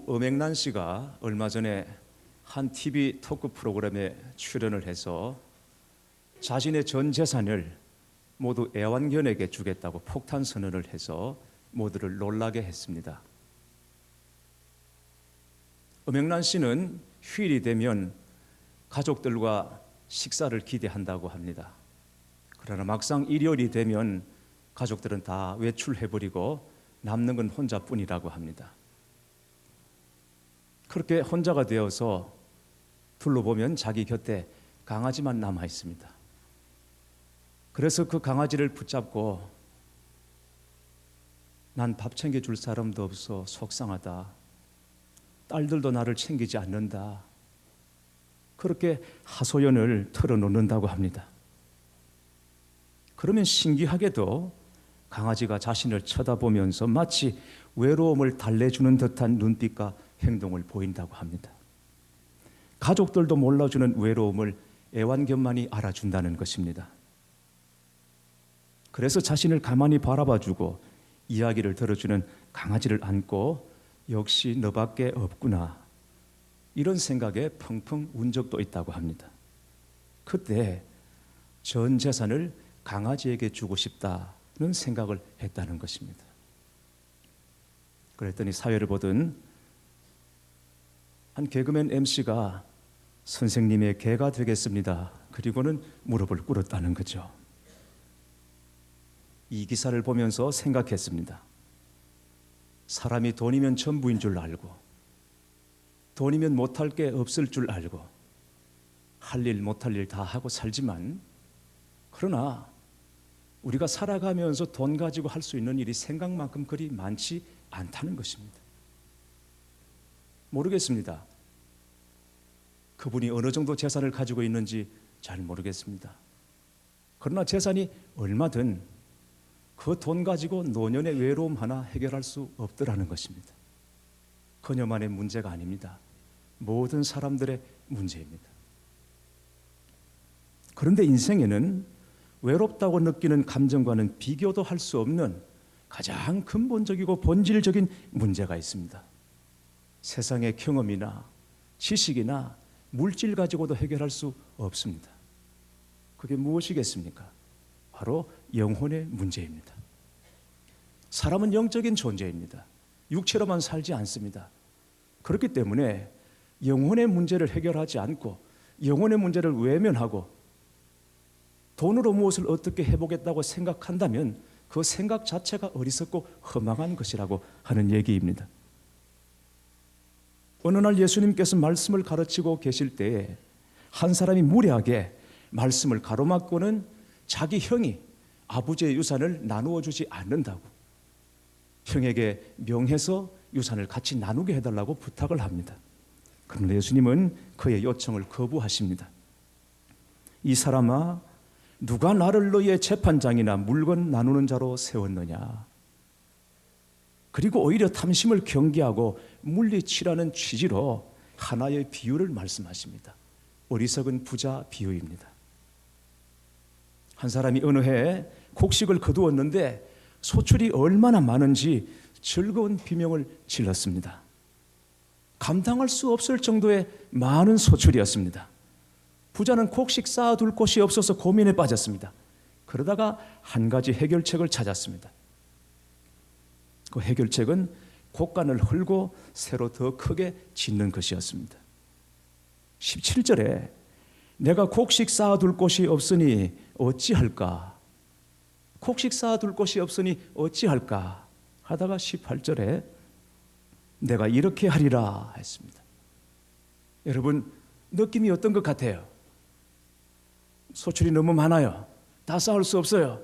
배우 엄앵란 씨가 얼마 전에 한 TV 토크 프로그램에 출연을 해서 자신의 전 재산을 모두 애완견에게 주겠다고 폭탄 선언을 해서 모두를 놀라게 했습니다. 엄앵란 씨는 휴일이 되면 가족들과 식사를 기대한다고 합니다. 그러나 막상 일요일이 되면 가족들은 다 외출해버리고 남는 건 혼자뿐이라고 합니다. 그렇게 혼자가 되어서 둘러보면 자기 곁에 강아지만 남아 있습니다. 그래서 그 강아지를 붙잡고 난 밥 챙겨줄 사람도 없어 속상하다. 딸들도 나를 챙기지 않는다. 그렇게 하소연을 털어놓는다고 합니다. 그러면 신기하게도 강아지가 자신을 쳐다보면서 마치 외로움을 달래주는 듯한 눈빛과 행동을 보인다고 합니다. 가족들도 몰라주는 외로움을 애완견만이 알아준다는 것입니다. 그래서 자신을 가만히 바라봐주고 이야기를 들어주는 강아지를 안고 역시 너밖에 없구나 이런 생각에 펑펑 운 적도 있다고 합니다. 그때 전 재산을 강아지에게 주고 싶다는 생각을 했다는 것입니다. 그랬더니 사회를 보던 한 개그맨 MC가 선생님의 개가 되겠습니다. 그리고는 무릎을 꿇었다는 거죠. 이 기사를 보면서 생각했습니다. 사람이 돈이면 전부인 줄 알고 돈이면 못할 게 없을 줄 알고 할 일 못할 일 다 하고 살지만 그러나 우리가 살아가면서 돈 가지고 할 수 있는 일이 생각만큼 그리 많지 않다는 것입니다. 모르겠습니다. 그분이 어느 정도 재산을 가지고 있는지 잘 모르겠습니다. 그러나 재산이 얼마든 그 돈 가지고 노년의 외로움 하나 해결할 수 없더라는 것입니다. 그녀만의 문제가 아닙니다. 모든 사람들의 문제입니다. 그런데 인생에는 외롭다고 느끼는 감정과는 비교도 할 수 없는 가장 근본적이고 본질적인 문제가 있습니다. 세상의 경험이나 지식이나 물질 가지고도 해결할 수 없습니다. 그게 무엇이겠습니까? 바로 영혼의 문제입니다. 사람은 영적인 존재입니다. 육체로만 살지 않습니다. 그렇기 때문에 영혼의 문제를 해결하지 않고 영혼의 문제를 외면하고 돈으로 무엇을 어떻게 해보겠다고 생각한다면 그 생각 자체가 어리석고 허망한 것이라고 하는 얘기입니다. 어느 날 예수님께서 말씀을 가르치고 계실 때에 한 사람이 무례하게 말씀을 가로막고는 자기 형이 아버지의 유산을 나누어 주지 않는다고 형에게 명해서 유산을 같이 나누게 해달라고 부탁을 합니다. 그런데 예수님은 그의 요청을 거부하십니다. 이 사람아, 누가 나를 너희의 재판장이나 물건 나누는 자로 세웠느냐? 그리고 오히려 탐심을 경계하고 물리치라는 취지로 하나의 비유를 말씀하십니다. 어리석은 부자 비유입니다. 한 사람이 어느 해에 곡식을 거두었는데 소출이 얼마나 많은지 즐거운 비명을 질렀습니다. 감당할 수 없을 정도의 많은 소출이었습니다. 부자는 곡식 쌓아둘 곳이 없어서 고민에 빠졌습니다. 그러다가 한 가지 해결책을 찾았습니다. 그 해결책은 곡간을 헐고 새로 더 크게 짓는 것이었습니다. 17절에 내가 곡식 쌓아둘 곳이 없으니 어찌할까? 곡식 쌓아둘 곳이 없으니 어찌할까? 하다가 18절에 내가 이렇게 하리라 했습니다. 여러분, 느낌이 어떤 것 같아요? 소출이 너무 많아요. 다 쌓을 수 없어요.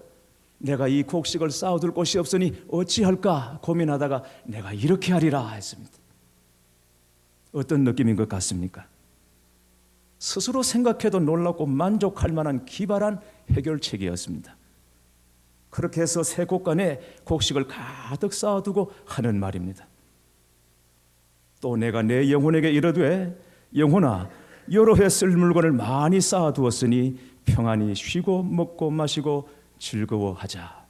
내가 이 곡식을 쌓아둘 곳이 없으니 어찌할까 고민하다가 내가 이렇게 하리라 했습니다. 어떤 느낌인 것 같습니까? 스스로 생각해도 놀랍고 만족할 만한 기발한 해결책이었습니다. 그렇게 해서 새 곡간에 곡식을 가득 쌓아두고 하는 말입니다. 또 내가 내 영혼에게 이르되 영혼아, 여러 해 쓸 물건을 많이 쌓아두었으니 평안히 쉬고 먹고 마시고 즐거워하자.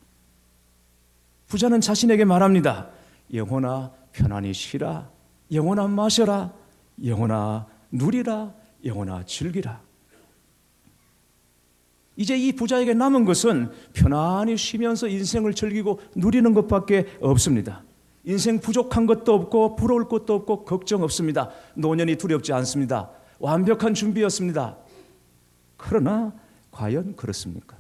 부자는 자신에게 말합니다. 영혼아, 편안히 쉬라. 영혼아 마셔라, 영혼아 누리라, 영혼아 즐기라. 이제 이 부자에게 남은 것은 편안히 쉬면서 인생을 즐기고 누리는 것밖에 없습니다. 인생 부족한 것도 없고 부러울 것도 없고 걱정 없습니다. 노년이 두렵지 않습니다. 완벽한 준비였습니다. 그러나 과연 그렇습니까?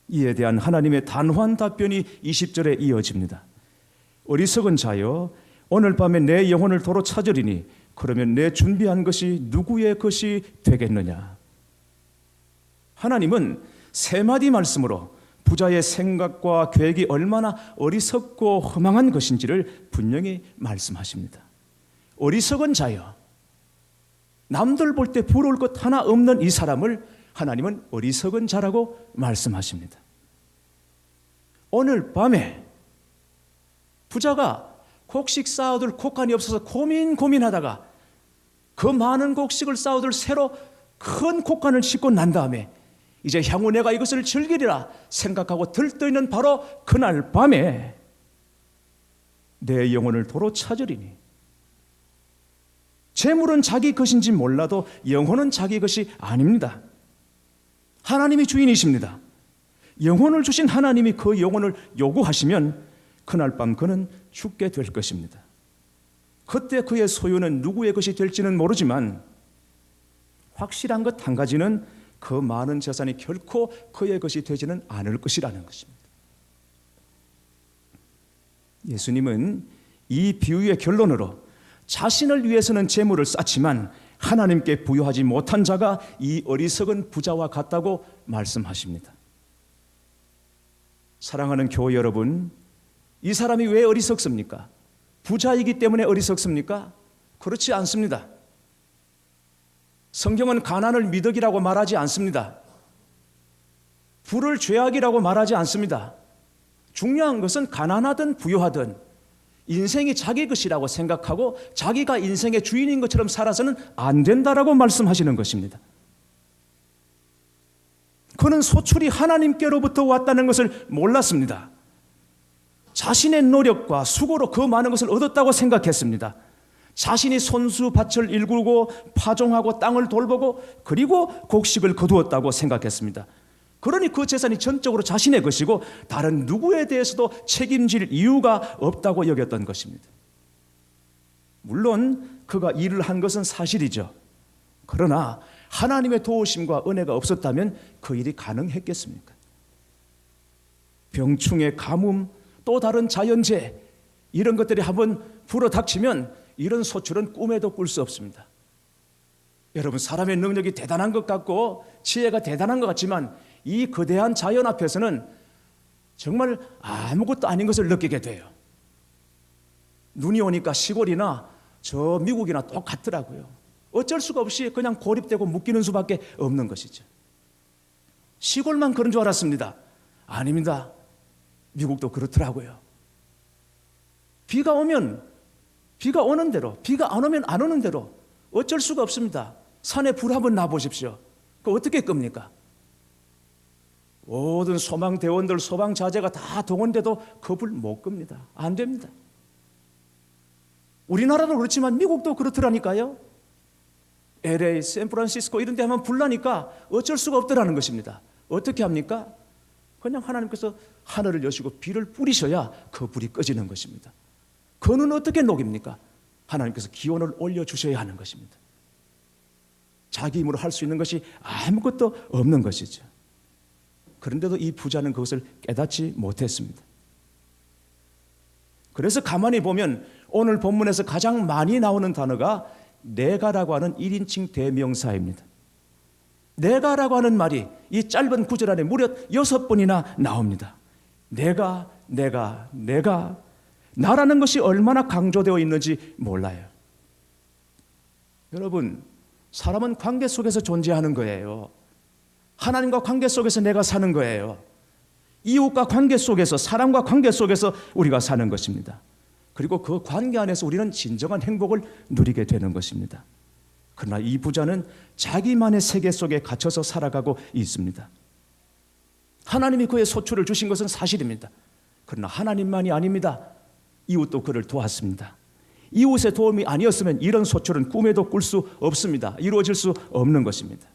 이에 대한 하나님의 단호한 답변이 20절에 이어집니다. 어리석은 자여, 오늘 밤에 내 영혼을 도로 찾으리니 그러면 내 준비한 것이 누구의 것이 되겠느냐. 하나님은 세 마디 말씀으로 부자의 생각과 계획이 얼마나 어리석고 허망한 것인지를 분명히 말씀하십니다. 어리석은 자여, 남들 볼 때 부러울 것 하나 없는 이 사람을 하나님은 어리석은 자라고 말씀하십니다. 오늘 밤에 부자가 곡식 쌓아둘 곡간이 없어서 고민하다가 그 많은 곡식을 쌓아둘 새로 큰 곡간을 싣고 난 다음에 이제 향후 내가 이것을 즐기리라 생각하고 들떠있는 바로 그날 밤에 내 영혼을 도로 찾으리니, 재물은 자기 것인지 몰라도 영혼은 자기 것이 아닙니다. 하나님이 주인이십니다. 영혼을 주신 하나님이 그 영혼을 요구하시면 그날 밤 그는 죽게 될 것입니다. 그때 그의 소유는 누구의 것이 될지는 모르지만 확실한 것 한 가지는 그 많은 재산이 결코 그의 것이 되지는 않을 것이라는 것입니다. 예수님은 이 비유의 결론으로 자신을 위해서는 재물을 쌓지만 하나님께 부여하지 못한 자가 이 어리석은 부자와 같다고 말씀하십니다. 사랑하는 교회 여러분, 이 사람이 왜 어리석습니까? 부자이기 때문에 어리석습니까? 그렇지 않습니다. 성경은 가난을 미덕이라고 말하지 않습니다. 부를 죄악이라고 말하지 않습니다. 중요한 것은 가난하든 부유하든 인생이 자기 것이라고 생각하고 자기가 인생의 주인인 것처럼 살아서는 안 된다라고 말씀하시는 것입니다. 그는 소출이 하나님께로부터 왔다는 것을 몰랐습니다. 자신의 노력과 수고로 그 많은 것을 얻었다고 생각했습니다. 자신이 손수밭을 일구고 파종하고 땅을 돌보고 그리고 곡식을 거두었다고 생각했습니다. 그러니 그 재산이 전적으로 자신의 것이고 다른 누구에 대해서도 책임질 이유가 없다고 여겼던 것입니다. 물론 그가 일을 한 것은 사실이죠. 그러나 하나님의 도우심과 은혜가 없었다면 그 일이 가능했겠습니까? 병충해, 가뭄, 또 다른 자연재해 이런 것들이 한번 불어닥치면 이런 소출은 꿈에도 꿀 수 없습니다. 여러분, 사람의 능력이 대단한 것 같고 지혜가 대단한 것 같지만 이 거대한 자연 앞에서는 정말 아무것도 아닌 것을 느끼게 돼요. 눈이 오니까 시골이나 저 미국이나 똑같더라고요. 어쩔 수가 없이 그냥 고립되고 묶이는 수밖에 없는 것이죠. 시골만 그런 줄 알았습니다. 아닙니다. 미국도 그렇더라고요. 비가 오면 비가 오는 대로, 비가 안 오면 안 오는 대로 어쩔 수가 없습니다. 산에 불 한번 놔보십시오. 그거 어떻게 끕니까? 모든 소방대원들, 소방자재가 다 동원돼도 그 불 못 끕니다. 안 됩니다. 우리나라도 그렇지만 미국도 그렇더라니까요. LA, 샌프란시스코 이런 데 하면 불 나니까 어쩔 수가 없더라는 것입니다. 어떻게 합니까? 그냥 하나님께서 하늘을 여시고 비를 뿌리셔야 그 불이 꺼지는 것입니다. 그는 어떻게 녹입니까? 하나님께서 기온을 올려주셔야 하는 것입니다. 자기 힘으로 할 수 있는 것이 아무것도 없는 것이죠. 그런데도 이 부자는 그것을 깨닫지 못했습니다. 그래서 가만히 보면 오늘 본문에서 가장 많이 나오는 단어가 내가라고 하는 1인칭 대명사입니다. 내가라고 하는 말이 이 짧은 구절 안에 무려 6번이나 나옵니다. 내가 나라는 것이 얼마나 강조되어 있는지 몰라요. 여러분, 사람은 관계 속에서 존재하는 거예요. 하나님과 관계 속에서 내가 사는 거예요. 이웃과 관계 속에서, 사람과 관계 속에서 우리가 사는 것입니다. 그리고 그 관계 안에서 우리는 진정한 행복을 누리게 되는 것입니다. 그러나 이 부자는 자기만의 세계 속에 갇혀서 살아가고 있습니다. 하나님이 그의 소출을 주신 것은 사실입니다. 그러나 하나님만이 아닙니다. 이웃도 그를 도왔습니다. 이웃의 도움이 아니었으면 이런 소출은 꿈에도 꿀 수 없습니다. 이루어질 수 없는 것입니다.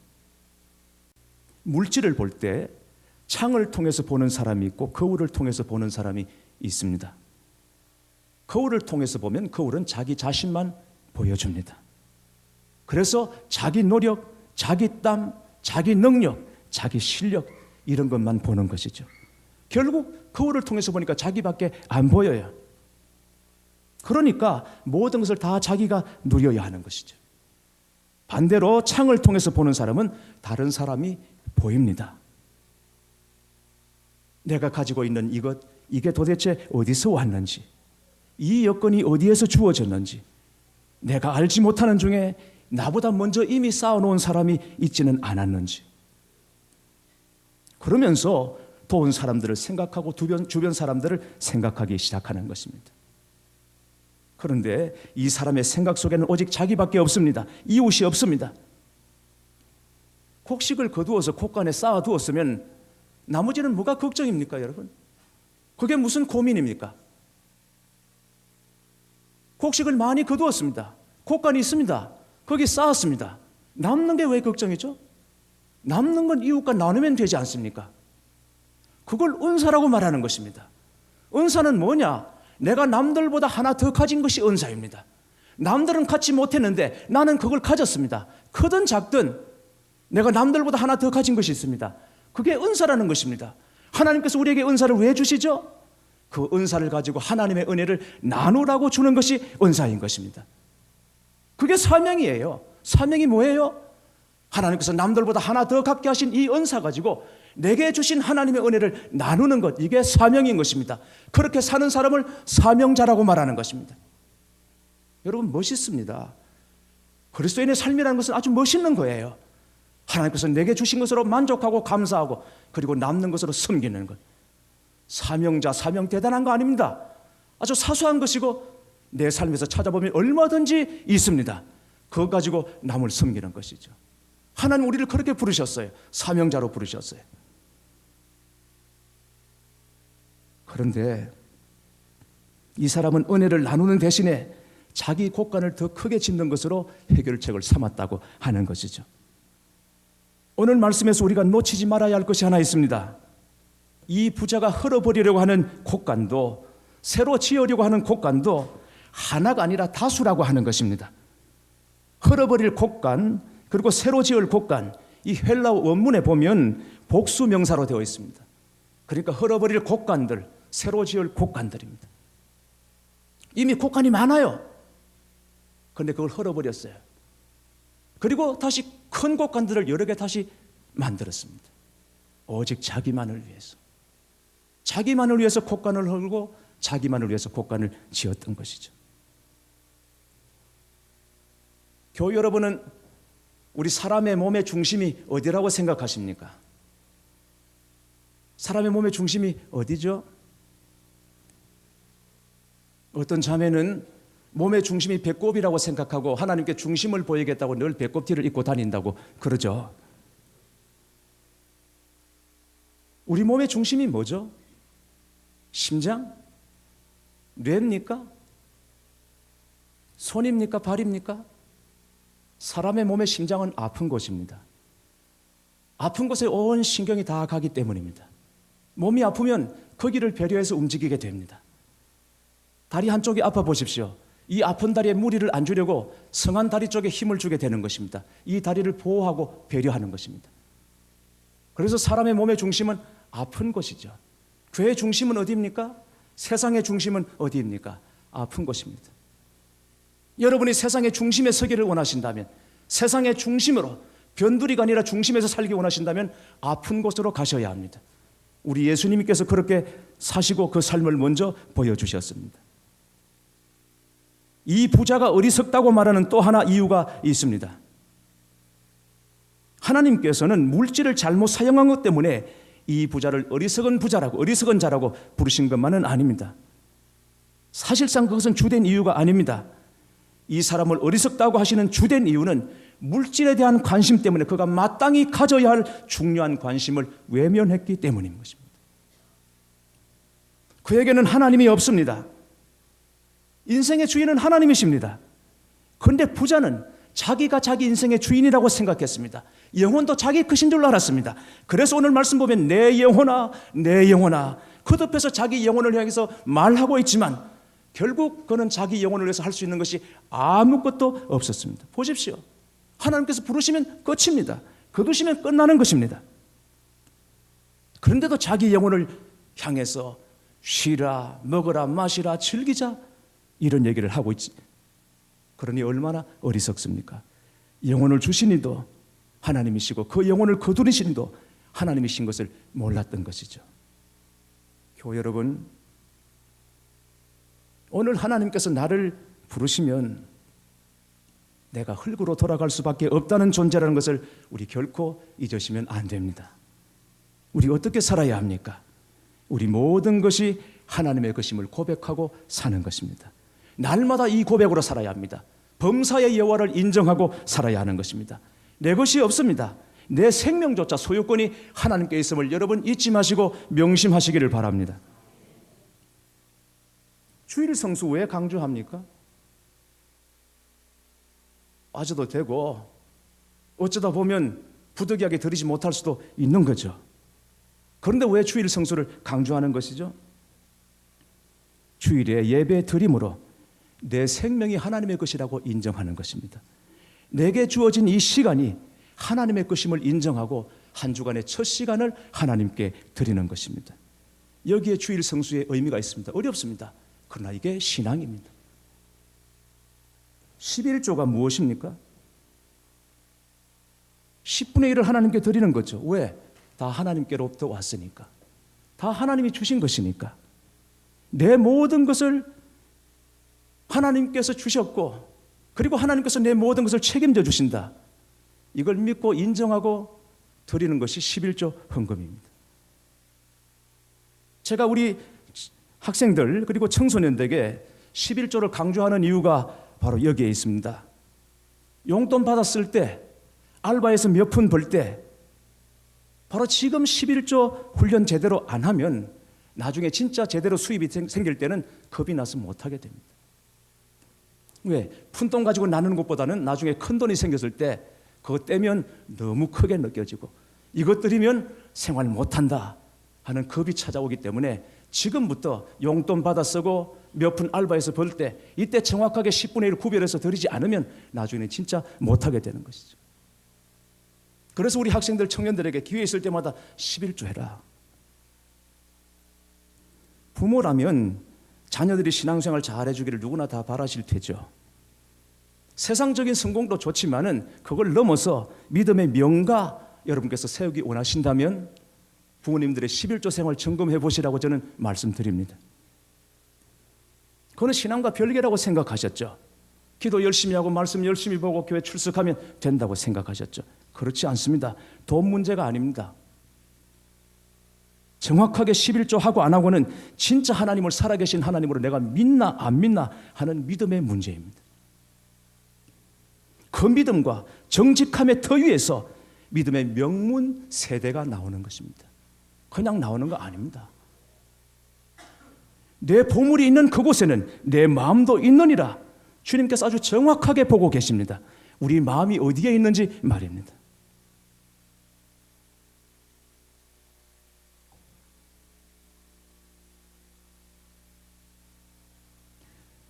물질을 볼 때 창을 통해서 보는 사람이 있고 거울을 통해서 보는 사람이 있습니다. 거울을 통해서 보면 거울은 자기 자신만 보여줍니다. 그래서 자기 노력, 자기 땀, 자기 능력, 자기 실력 이런 것만 보는 것이죠. 결국 거울을 통해서 보니까 자기밖에 안 보여요. 그러니까 모든 것을 다 자기가 누려야 하는 것이죠. 반대로 창을 통해서 보는 사람은 다른 사람이 보입니다. 내가 가지고 있는 이것, 이게 도대체 어디서 왔는지, 이 여건이 어디에서 주어졌는지, 내가 알지 못하는 중에 나보다 먼저 이미 쌓아놓은 사람이 있지는 않았는지, 그러면서 도운 사람들을 생각하고 주변 사람들을 생각하기 시작하는 것입니다. 그런데 이 사람의 생각 속에는 오직 자기밖에 없습니다. 이웃이 없습니다. 곡식을 거두어서 곡간에 쌓아두었으면 나머지는 뭐가 걱정입니까, 여러분? 그게 무슨 고민입니까? 곡식을 많이 거두었습니다. 곡간이 있습니다. 거기 쌓았습니다. 남는 게 왜 걱정이죠? 남는 건 이웃과 나누면 되지 않습니까? 그걸 은사라고 말하는 것입니다. 은사는 뭐냐? 내가 남들보다 하나 더 가진 것이 은사입니다. 남들은 갖지 못했는데 나는 그걸 가졌습니다. 크든 작든 내가 남들보다 하나 더 가진 것이 있습니다. 그게 은사라는 것입니다. 하나님께서 우리에게 은사를 왜 주시죠? 그 은사를 가지고 하나님의 은혜를 나누라고 주는 것이 은사인 것입니다. 그게 사명이에요. 사명이 뭐예요? 하나님께서 남들보다 하나 더 갖게 하신 이 은사 가지고 내게 주신 하나님의 은혜를 나누는 것, 이게 사명인 것입니다. 그렇게 사는 사람을 사명자라고 말하는 것입니다. 여러분, 멋있습니다. 그리스도인의 삶이라는 것은 아주 멋있는 거예요. 하나님께서 내게 주신 것으로 만족하고 감사하고 그리고 남는 것으로 섬기는 것. 사명자, 사명 대단한 거 아닙니다. 아주 사소한 것이고 내 삶에서 찾아보면 얼마든지 있습니다. 그거 가지고 남을 섬기는 것이죠. 하나님 우리를 그렇게 부르셨어요. 사명자로 부르셨어요. 그런데 이 사람은 은혜를 나누는 대신에 자기 곡간을 더 크게 짓는 것으로 해결책을 삼았다고 하는 것이죠. 오늘 말씀에서 우리가 놓치지 말아야 할 것이 하나 있습니다. 이 부자가 헐어버리려고 하는 곡간도, 새로 지으려고 하는 곡간도 하나가 아니라 다수라고 하는 것입니다. 헐어버릴 곡간, 그리고 새로 지을 곡간, 이 헬라어 원문에 보면 복수 명사로 되어 있습니다. 그러니까 헐어버릴 곡간들, 새로 지을 곡간들입니다. 이미 곡간이 많아요. 그런데 그걸 헐어버렸어요. 그리고 다시 큰 곡간들을 여러 개 다시 만들었습니다. 오직 자기만을 위해서. 자기만을 위해서 곡간을 헐고 자기만을 위해서 곡간을 지었던 것이죠. 교회 여러분은 우리 사람의 몸의 중심이 어디라고 생각하십니까? 사람의 몸의 중심이 어디죠? 어떤 자매는 몸의 중심이 배꼽이라고 생각하고 하나님께 중심을 보이겠다고 늘 배꼽티를 입고 다닌다고 그러죠. 우리 몸의 중심이 뭐죠? 심장? 뇌입니까? 손입니까? 발입니까? 사람의 몸의 심장은 아픈 곳입니다. 아픈 곳에 온 신경이 다 가기 때문입니다. 몸이 아프면 거기를 배려해서 움직이게 됩니다. 다리 한쪽이 아파 보십시오. 이 아픈 다리에 무리를 안 주려고 성한 다리 쪽에 힘을 주게 되는 것입니다. 이 다리를 보호하고 배려하는 것입니다. 그래서 사람의 몸의 중심은 아픈 곳이죠. 교회의 중심은 어디입니까? 세상의 중심은 어디입니까? 아픈 곳입니다. 여러분이 세상의 중심에 서기를 원하신다면, 세상의 중심으로 변두리가 아니라 중심에서 살기 원하신다면 아픈 곳으로 가셔야 합니다. 우리 예수님께서 그렇게 사시고 그 삶을 먼저 보여주셨습니다. 이 부자가 어리석다고 말하는 또 하나 이유가 있습니다. 하나님께서는 물질을 잘못 사용한 것 때문에 이 부자를 어리석은 부자라고, 어리석은 자라고 부르신 것만은 아닙니다. 사실상 그것은 주된 이유가 아닙니다. 이 사람을 어리석다고 하시는 주된 이유는 물질에 대한 관심 때문에 그가 마땅히 가져야 할 중요한 관심을 외면했기 때문인 것입니다. 그에게는 하나님이 없습니다. 인생의 주인은 하나님이십니다. 그런데 부자는 자기가 자기 인생의 주인이라고 생각했습니다. 영혼도 자기 것인 줄로 알았습니다. 그래서 오늘 말씀 보면 내 영혼아, 내 영혼아, 거듭해서 자기 영혼을 향해서 말하고 있지만 결국 그는 자기 영혼을 위해서 할 수 있는 것이 아무것도 없었습니다. 보십시오. 하나님께서 부르시면 끝입니다. 거두시면 끝나는 것입니다. 그런데도 자기 영혼을 향해서 쉬라, 먹으라, 마시라, 즐기자 이런 얘기를 하고 있지. 그러니 얼마나 어리석습니까? 영혼을 주신 이도 하나님이시고 그 영혼을 거두신 이도 하나님이신 것을 몰랐던 것이죠. 교회 여러분, 오늘 하나님께서 나를 부르시면 내가 흙으로 돌아갈 수밖에 없다는 존재라는 것을 우리 결코 잊으시면 안 됩니다. 우리 어떻게 살아야 합니까? 우리 모든 것이 하나님의 것임을 고백하고 사는 것입니다. 날마다 이 고백으로 살아야 합니다. 범사의 여호와를 인정하고 살아야 하는 것입니다. 내 것이 없습니다. 내 생명조차 소유권이 하나님께 있음을 여러분 잊지 마시고 명심하시기를 바랍니다. 주일 성수 왜 강조합니까? 빠져도 되고 어쩌다 보면 부득이하게 드리지 못할 수도 있는 거죠. 그런데 왜 주일 성수를 강조하는 것이죠? 주일에 예배 드림으로 내 생명이 하나님의 것이라고 인정하는 것입니다. 내게 주어진 이 시간이 하나님의 것임을 인정하고 한 주간의 첫 시간을 하나님께 드리는 것입니다. 여기에 주일 성수의 의미가 있습니다. 어렵습니다. 그러나 이게 신앙입니다. 11조가 무엇입니까? 10분의 1을 하나님께 드리는 거죠. 왜? 다 하나님께로부터 왔으니까. 다 하나님이 주신 것이니까. 내 모든 것을 하나님께서 주셨고 그리고 하나님께서 내 모든 것을 책임져 주신다. 이걸 믿고 인정하고 드리는 것이 11조 헌금입니다. 제가 우리 학생들 그리고 청소년들에게 11조를 강조하는 이유가 바로 여기에 있습니다. 용돈 받았을 때 알바에서 몇 푼 벌 때 바로 지금 11조 훈련 제대로 안 하면 나중에 진짜 제대로 수입이 생길 때는 겁이 나서 못하게 됩니다. 왜? 푼돈 가지고 나누는 것보다는 나중에 큰 돈이 생겼을 때 그거 떼면 너무 크게 느껴지고 이것 드리면 생활 못한다 하는 겁이 찾아오기 때문에 지금부터 용돈 받아 쓰고 몇 푼 알바해서 벌 때 이때 정확하게 10분의 1 구별해서 드리지 않으면 나중에는 진짜 못하게 되는 것이죠. 그래서 우리 학생들 청년들에게 기회 있을 때마다 11조 해라. 부모라면 자녀들이 신앙생활 잘해주기를 누구나 다 바라실 테죠. 세상적인 성공도 좋지만은 그걸 넘어서 믿음의 명가 여러분께서 세우기 원하신다면 부모님들의 11조 생활 점검해 보시라고 저는 말씀드립니다. 그거는 신앙과 별개라고 생각하셨죠. 기도 열심히 하고 말씀 열심히 보고 교회 출석하면 된다고 생각하셨죠. 그렇지 않습니다. 돈 문제가 아닙니다. 정확하게 11조 하고 안 하고는 진짜 하나님을 살아계신 하나님으로 내가 믿나 안 믿나 하는 믿음의 문제입니다. 그 믿음과 정직함의 터 위에서 믿음의 명문 세대가 나오는 것입니다. 그냥 나오는 거 아닙니다. 내 보물이 있는 그곳에는 내 마음도 있느니라. 주님께서 아주 정확하게 보고 계십니다. 우리 마음이 어디에 있는지 말입니다.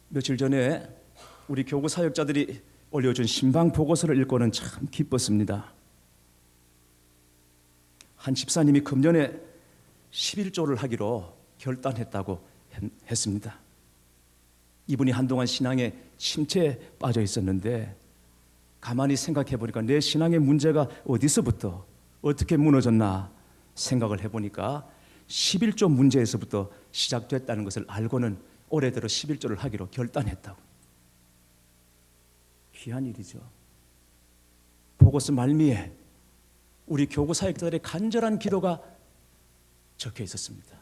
며칠 전에 우리 교구 사역자들이 올려준 신방 보고서를 읽고는 참 기뻤습니다. 한 집사님이 금년에 11조를 하기로 결단했다고 했습니다. 이분이 한동안 신앙의 침체에 빠져 있었는데 가만히 생각해 보니까 내 신앙의 문제가 어디서부터 어떻게 무너졌나 생각을 해보니까 11조 문제에서부터 시작됐다는 것을 알고는 올해 들어 11조를 하기로 결단했다고. 귀한 일이죠. 보고서 말미에 우리 교구 사역자들의 간절한 기도가 적혀 있었습니다.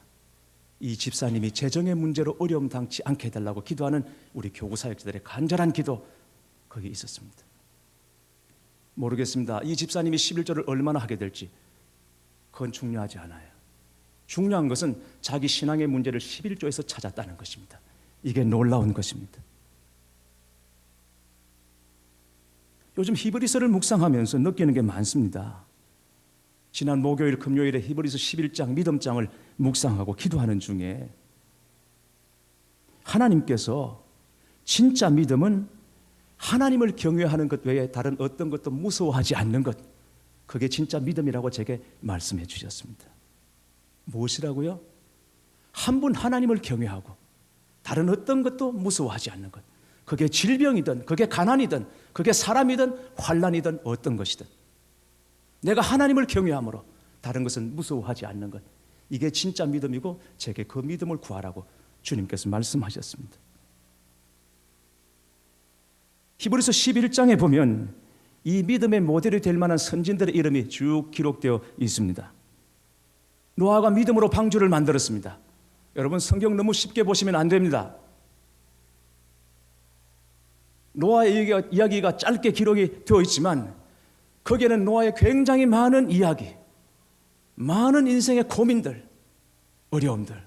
이 집사님이 재정의 문제로 어려움 당치 않게 해달라고 기도하는 우리 교구 사역자들의 간절한 기도 거기에 있었습니다. 모르겠습니다. 이 집사님이 11조를 얼마나 하게 될지 그건 중요하지 않아요. 중요한 것은 자기 신앙의 문제를 11조에서 찾았다는 것입니다. 이게 놀라운 것입니다. 요즘 히브리서를 묵상하면서 느끼는 게 많습니다. 지난 목요일, 금요일에 히브리서 11장 믿음장을 묵상하고 기도하는 중에 하나님께서 진짜 믿음은 하나님을 경외하는 것 외에 다른 어떤 것도 무서워하지 않는 것, 그게 진짜 믿음이라고 제게 말씀해 주셨습니다. 무엇이라고요? 한 분 하나님을 경외하고 다른 어떤 것도 무서워하지 않는 것, 그게 질병이든 그게 가난이든 그게 사람이든 환난이든 어떤 것이든 내가 하나님을 경외함으로 다른 것은 무서워하지 않는 것, 이게 진짜 믿음이고 제게 그 믿음을 구하라고 주님께서 말씀하셨습니다. 히브리서 11장에 보면 이 믿음의 모델이 될 만한 선진들의 이름이 쭉 기록되어 있습니다. 노아가 믿음으로 방주를 만들었습니다. 여러분, 성경 너무 쉽게 보시면 안 됩니다. 노아의 이야기가 짧게 기록이 되어 있지만 거기에는 노아의 굉장히 많은 이야기, 많은 인생의 고민들, 어려움들,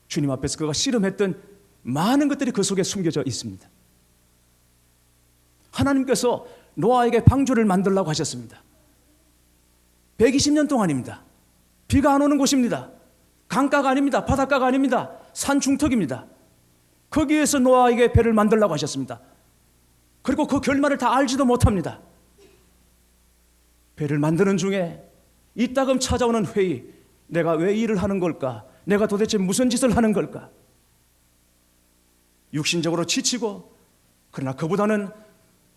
주님 앞에서 그가 씨름했던 많은 것들이 그 속에 숨겨져 있습니다. 하나님께서 노아에게 방주를 만들라고 하셨습니다. 120년 동안입니다. 비가 안 오는 곳입니다. 강가가 아닙니다. 바닷가가 아닙니다. 산 중턱입니다. 거기에서 노아에게 배를 만들라고 하셨습니다. 그리고 그 결말을 다 알지도 못합니다. 배를 만드는 중에 이따금 찾아오는 회의, 내가 왜 일을 하는 걸까? 내가 도대체 무슨 짓을 하는 걸까? 육신적으로 지치고, 그러나 그보다는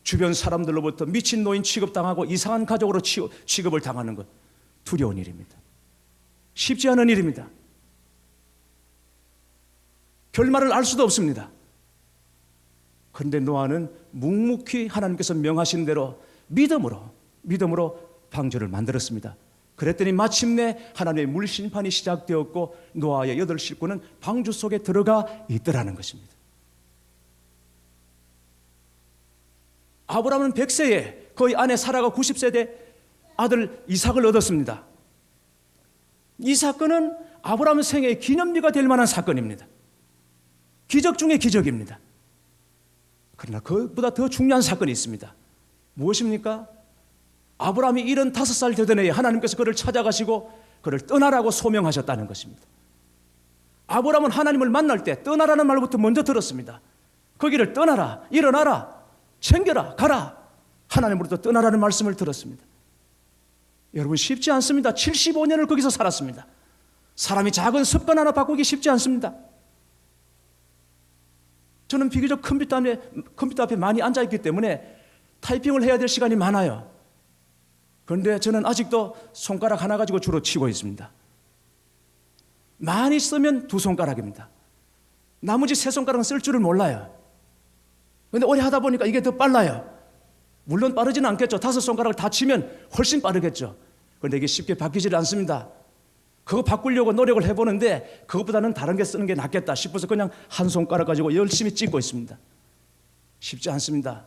주변 사람들로부터 미친 노인 취급당하고 이상한 가족으로 취급을 당하는 것, 두려운 일입니다. 쉽지 않은 일입니다. 결말을 알 수도 없습니다. 그런데 노아는 묵묵히 하나님께서 명하신 대로 믿음으로 방주를 만들었습니다. 그랬더니 마침내 하나님의 물심판이 시작되었고 노아의 8 식구는 방주 속에 들어가 있더라는 것입니다. 아브라함은 100세에 그의 아내 사라가 90세대 아들 이삭을 얻었습니다. 이 사건은 아브라함 생애의 기념비가 될 만한 사건입니다. 기적 중의 기적입니다. 그러나 그보다 더 중요한 사건이 있습니다. 무엇입니까? 아브라함이 75살 되던 해에 하나님께서 그를 찾아가시고 그를 떠나라고 소명하셨다는 것입니다. 아브라함은 하나님을 만날 때 떠나라는 말부터 먼저 들었습니다. 거기를 떠나라, 일어나라, 챙겨라, 가라, 하나님으로부터 떠나라는 말씀을 들었습니다. 여러분, 쉽지 않습니다. 75년을 거기서 살았습니다. 사람이 작은 습관 하나 바꾸기 쉽지 않습니다. 저는 비교적 컴퓨터 앞에 많이 앉아있기 때문에 타이핑을 해야 될 시간이 많아요. 그런데 저는 아직도 손가락 하나 가지고 주로 치고 있습니다. 많이 쓰면 2손가락입니다. 나머지 3손가락은 쓸 줄을 몰라요. 그런데 오래 하다 보니까 이게 더 빨라요. 물론 빠르지는 않겠죠. 5손가락을 다 치면 훨씬 빠르겠죠. 그런데 이게 쉽게 바뀌지를 않습니다. 그거 바꾸려고 노력을 해보는데 그것보다는 다른 게 쓰는 게 낫겠다 싶어서 그냥 한 손가락 가지고 열심히 찍고 있습니다. 쉽지 않습니다.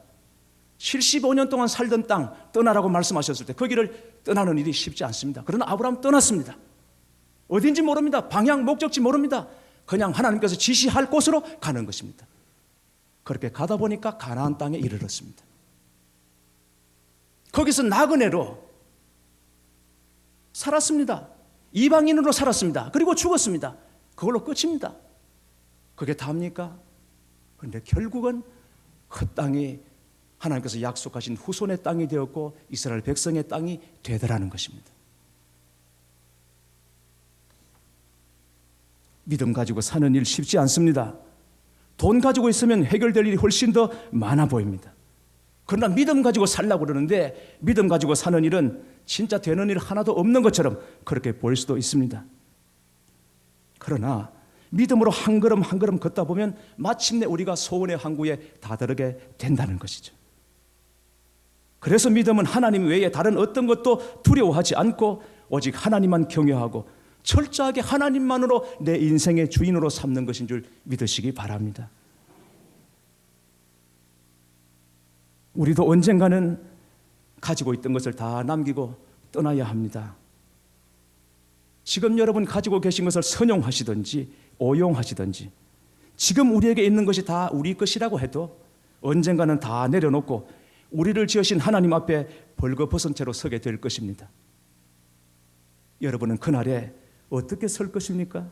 75년 동안 살던 땅 떠나라고 말씀하셨을 때 거기를 떠나는 일이 쉽지 않습니다. 그러나 아브라함 떠났습니다. 어딘지 모릅니다. 방향, 목적지 모릅니다. 그냥 하나님께서 지시할 곳으로 가는 것입니다. 그렇게 가다 보니까 가나안 땅에 이르렀습니다. 거기서 나그네로 살았습니다. 이방인으로 살았습니다. 그리고 죽었습니다. 그걸로 끝입니다. 그게 답니까? 그런데 결국은 그 땅이 하나님께서 약속하신 후손의 땅이 되었고 이스라엘 백성의 땅이 되더라는 것입니다. 믿음 가지고 사는 일 쉽지 않습니다. 돈 가지고 있으면 해결될 일이 훨씬 더 많아 보입니다. 그러나 믿음 가지고 살려고 그러는데 믿음 가지고 사는 일은 진짜 되는 일 하나도 없는 것처럼 그렇게 보일 수도 있습니다. 그러나 믿음으로 한 걸음 한 걸음 걷다 보면 마침내 우리가 소원의 항구에 다다르게 된다는 것이죠. 그래서 믿음은 하나님 외에 다른 어떤 것도 두려워하지 않고 오직 하나님만 경외하고 철저하게 하나님만으로 내 인생의 주인으로 삼는 것인 줄 믿으시기 바랍니다. 우리도 언젠가는 가지고 있던 것을 다 남기고 떠나야 합니다. 지금 여러분 가지고 계신 것을 선용하시든지 오용하시든지 지금 우리에게 있는 것이 다 우리 것이라고 해도 언젠가는 다 내려놓고 우리를 지으신 하나님 앞에 벌거벗은 채로 서게 될 것입니다. 여러분은 그날에 어떻게 설 것입니까?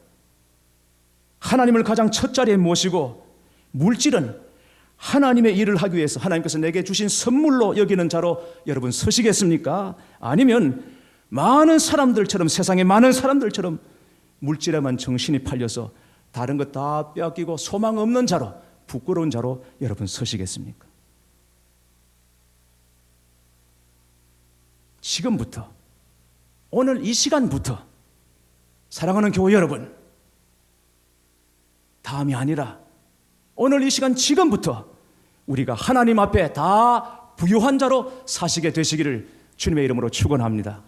하나님을 가장 첫 자리에 모시고 물질은 하나님의 일을 하기 위해서 하나님께서 내게 주신 선물로 여기는 자로 여러분 서시겠습니까? 아니면 많은 사람들처럼, 세상의 많은 사람들처럼 물질에만 정신이 팔려서 다른 것 다 빼앗기고 소망 없는 자로, 부끄러운 자로 여러분 서시겠습니까? 지금부터, 오늘 이 시간부터 사랑하는 교회 여러분, 다음이 아니라 오늘 이 시간 지금부터 우리가 하나님 앞에 다 부유한 자로 사시게 되시기를 주님의 이름으로 축원합니다.